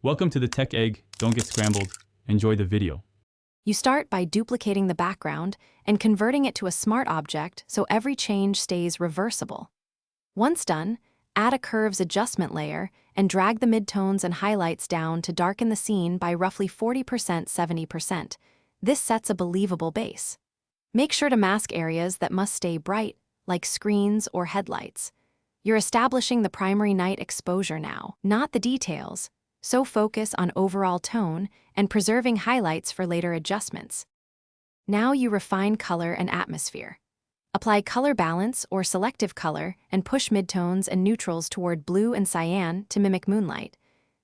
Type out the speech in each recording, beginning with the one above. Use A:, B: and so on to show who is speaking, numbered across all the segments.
A: Welcome to the Tech Egg. Don't get scrambled. Enjoy the video.
B: You start by duplicating the background and converting it to a smart object so every change stays reversible. Once done, add a curves adjustment layer and drag the midtones and highlights down to darken the scene by roughly 40% 70%. This sets a believable base. Make sure to mask areas that must stay bright, like screens or headlights. You're establishing the primary night exposure now, not the details, so focus on overall tone and preserving highlights for later adjustments. Now you refine color and atmosphere. Apply color balance or selective color and push midtones and neutrals toward blue and cyan to mimic moonlight.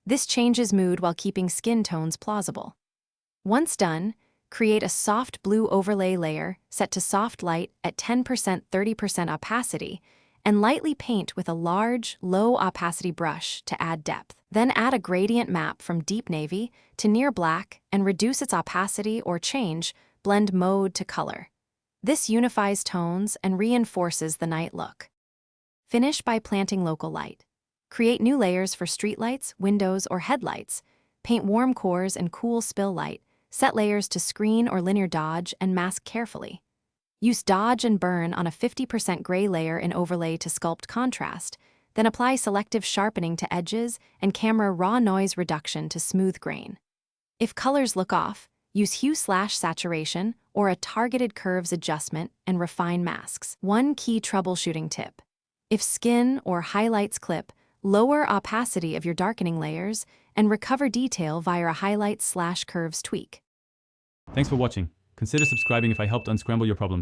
B: This changes mood while keeping skin tones plausible. Once done, create a soft blue overlay layer set to soft light at 10% 30% opacity and lightly paint with a large, low opacity brush to add depth. Then add a gradient map from deep navy to near black and reduce its opacity or change blend mode to color. This unifies tones and reinforces the night look. Finish by planting local light. Create new layers for streetlights, windows, or headlights. Paint warm cores and cool spill light. Set layers to screen or linear dodge and mask carefully. Use dodge and burn on a 50% gray layer in overlay to sculpt contrast, then apply selective sharpening to edges and camera raw noise reduction to smooth grain. If colors look off, use hue/saturation or a targeted curves adjustment and refine masks. One key troubleshooting tip. If skin or highlights clip, lower opacity of your darkening layers and recover detail via a highlights/curves tweak.
A: Thanks for watching. Consider subscribing if I helped unscramble your problems.